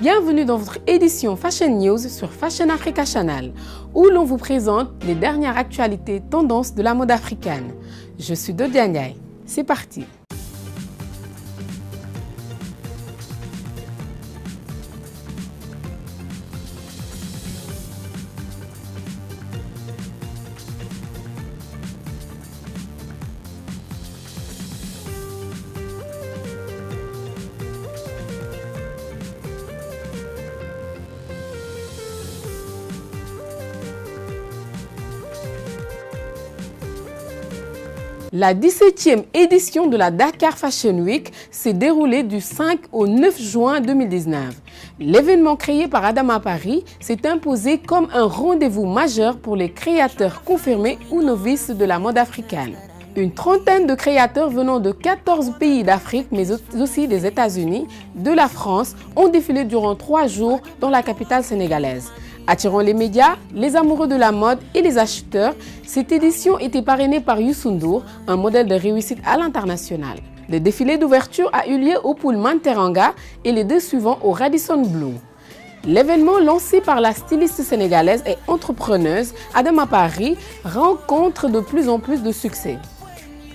Bienvenue dans votre édition Fashion News sur Fashion Africa Channel, où l'on vous présente les dernières actualités tendances de la mode africaine. Je suis Dodia Ndiaye. C'est parti! La 17e édition de la Dakar Fashion Week s'est déroulée du 5 au 9 juin 2019. L'événement créé par Adama Paris s'est imposé comme un rendez-vous majeur pour les créateurs confirmés ou novices de la mode africaine. Une trentaine de créateurs venant de 14 pays d'Afrique, mais aussi des États-Unis, de la France, ont défilé durant 3 jours dans la capitale sénégalaise. Attirant les médias, les amoureux de la mode et les acheteurs, cette édition était parrainée par Youssou N'Dour, un modèle de réussite à l'international. Le défilé d'ouverture a eu lieu au Pullman Teranga et les deux suivants au Radisson Blu. L'événement lancé par la styliste sénégalaise et entrepreneuse Adama Paris rencontre de plus en plus de succès.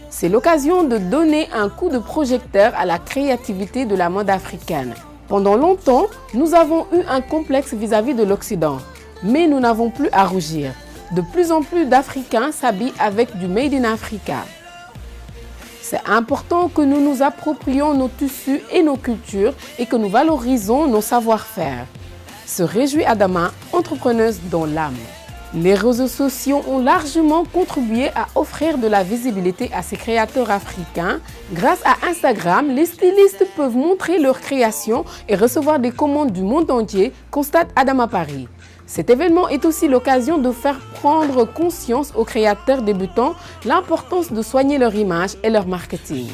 C'est l'occasion de donner un coup de projecteur à la créativité de la mode africaine. Pendant longtemps, nous avons eu un complexe vis-à-vis de l'Occident, mais nous n'avons plus à rougir. De plus en plus d'Africains s'habillent avec du Made in Africa. C'est important que nous nous approprions nos tissus et nos cultures et que nous valorisons nos savoir-faire. Se réjouit Adama, entrepreneuse dans l'âme. Les réseaux sociaux ont largement contribué à offrir de la visibilité à ces créateurs africains. Grâce à Instagram, les stylistes peuvent montrer leurs créations et recevoir des commandes du monde entier, constate Adama Paris. Cet événement est aussi l'occasion de faire prendre conscience aux créateurs débutants l'importance de soigner leur image et leur marketing.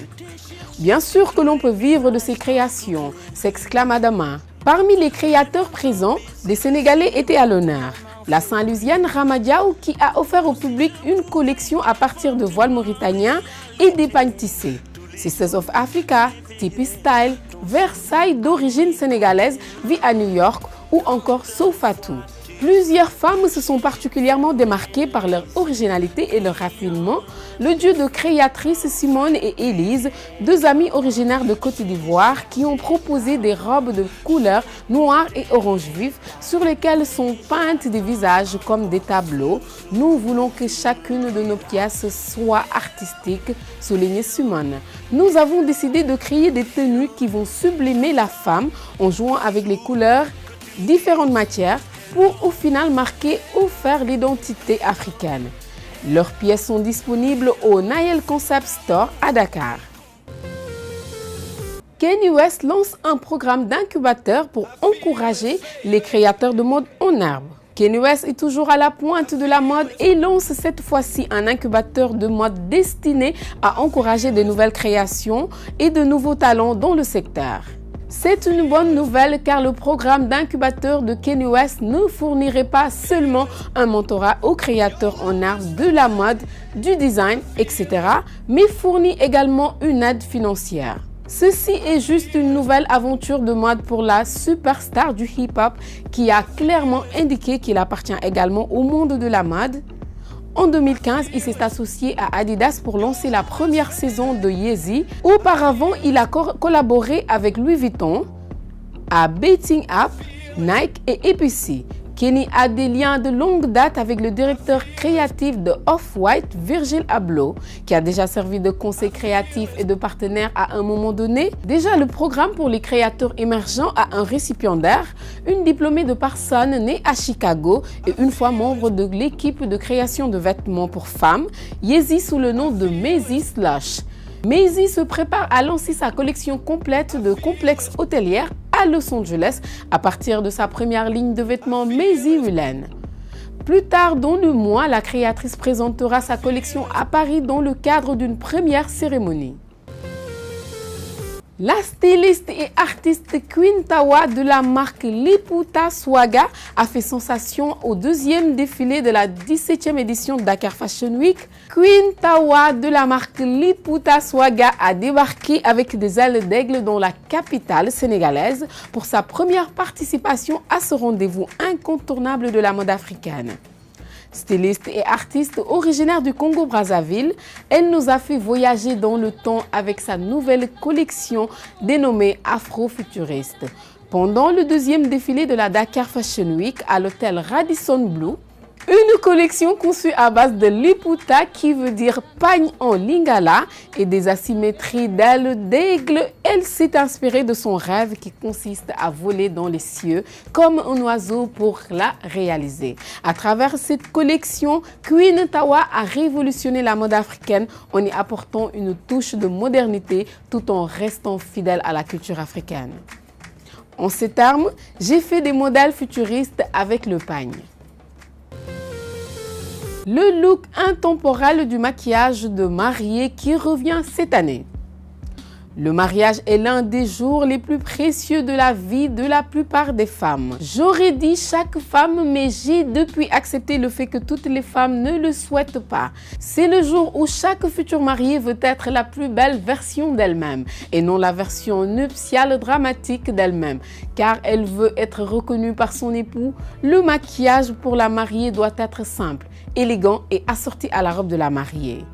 Bien sûr que l'on peut vivre de ces créations, s'exclame Adama. Parmi les créateurs présents, des Sénégalais étaient à l'honneur. La Saint-Louisienne Ramadiaou qui a offert au public une collection à partir de voiles mauritaniens et d'épagnes tissées. Sisters of Africa, Tipi Style, Versailles d'origine sénégalaise vit à New York ou encore Sofatou. Plusieurs femmes se sont particulièrement démarquées par leur originalité et leur raffinement. Le duo de créatrices Simone et Élise, deux amies originaires de Côte d'Ivoire qui ont proposé des robes de couleur noir et orange vif sur lesquelles sont peintes des visages comme des tableaux. Nous voulons que chacune de nos pièces soit artistique, souligne Simone. Nous avons décidé de créer des tenues qui vont sublimer la femme en jouant avec les couleurs, différentes matières, pour au final marquer ou faire l'identité africaine. Leurs pièces sont disponibles au Nayel Concept Store à Dakar. Kanye West lance un programme d'incubateur pour encourager les créateurs de mode en herbe. Kanye West est toujours à la pointe de la mode et lance cette fois-ci un incubateur de mode destiné à encourager de nouvelles créations et de nouveaux talents dans le secteur. C'est une bonne nouvelle car le programme d'incubateur de Kanye West ne fournirait pas seulement un mentorat aux créateurs en art de la mode, du design, etc., mais fournit également une aide financière. Ceci est juste une nouvelle aventure de mode pour la superstar du hip-hop qui a clairement indiqué qu'il appartient également au monde de la mode. En 2015, il s'est associé à Adidas pour lancer la première saison de Yeezy. Auparavant, il a collaboré avec Louis Vuitton, à Betting App, Nike et EPC. Kenny a des liens de longue date avec le directeur créatif de Off-White, Virgil Abloh, qui a déjà servi de conseil créatif et de partenaire à un moment donné. Déjà, le programme pour les créateurs émergents a un récipiendaire, une diplômée de Parsons née à Chicago et une fois membre de l'équipe de création de vêtements pour femmes, Yeezy sous le nom de Maisy Slush. Maisy se prépare à lancer sa collection complète de complexes hôtelières à Los Angeles à partir de sa première ligne de vêtements Maisy Woolen. Plus tard dans le mois, la créatrice présentera sa collection à Paris dans le cadre d'une première cérémonie. La styliste et artiste Queen Tawa de la marque Liputa Swaga a fait sensation au deuxième défilé de la 17e édition de Dakar Fashion Week. Queen Tawa de la marque Liputa Swaga a débarqué avec des ailes d'aigle dans la capitale sénégalaise pour sa première participation à ce rendez-vous incontournable de la mode africaine. Styliste et artiste originaire du Congo-Brazzaville, elle nous a fait voyager dans le temps avec sa nouvelle collection dénommée Afrofuturiste. Pendant le deuxième défilé de la Dakar Fashion Week à l'hôtel Radisson Blu, une collection conçue à base de Liputa qui veut dire pagne en lingala et des asymétries d'ailes d'aigle, elle s'est inspirée de son rêve qui consiste à voler dans les cieux comme un oiseau pour la réaliser. À travers cette collection, Queen Tawa a révolutionné la mode africaine en y apportant une touche de modernité tout en restant fidèle à la culture africaine. En ces termes, j'ai fait des modèles futuristes avec le pagne. Le look intemporel du maquillage de mariée qui revient cette année. Le mariage est l'un des jours les plus précieux de la vie de la plupart des femmes. J'aurais dit chaque femme, mais j'ai depuis accepté le fait que toutes les femmes ne le souhaitent pas. C'est le jour où chaque future mariée veut être la plus belle version d'elle-même et non la version nuptiale dramatique d'elle-même. Car elle veut être reconnue par son époux, le maquillage pour la mariée doit être simple, élégant et assorti à la robe de la mariée.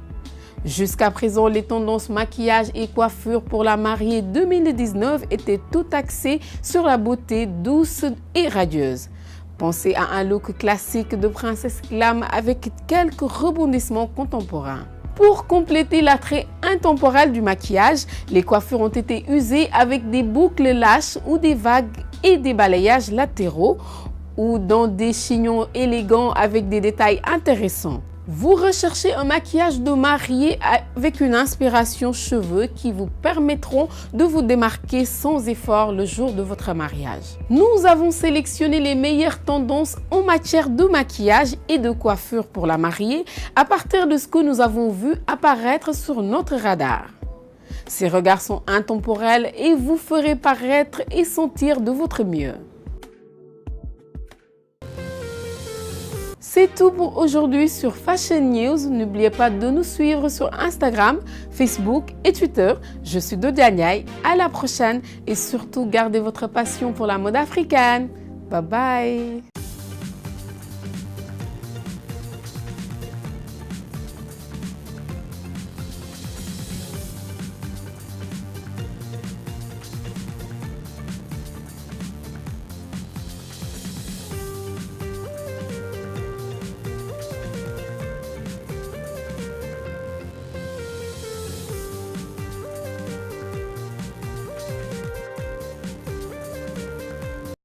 Jusqu'à présent, les tendances maquillage et coiffure pour la mariée 2019 étaient tout axées sur la beauté douce et radieuse. Pensez à un look classique de princesse glam avec quelques rebondissements contemporains. Pour compléter l'attrait intemporel du maquillage, les coiffures ont été usées avec des boucles lâches ou des vagues et des balayages latéraux ou dans des chignons élégants avec des détails intéressants. Vous recherchez un maquillage de mariée avec une inspiration cheveux qui vous permettront de vous démarquer sans effort le jour de votre mariage. Nous avons sélectionné les meilleures tendances en matière de maquillage et de coiffure pour la mariée à partir de ce que nous avons vu apparaître sur notre radar. Ces regards sont intemporels et vous ferez paraître et sentir de votre mieux. C'est tout pour aujourd'hui sur Fashion News. N'oubliez pas de nous suivre sur Instagram, Facebook et Twitter. Je suis Dodia Ndiaye. À la prochaine et surtout gardez votre passion pour la mode africaine. Bye bye.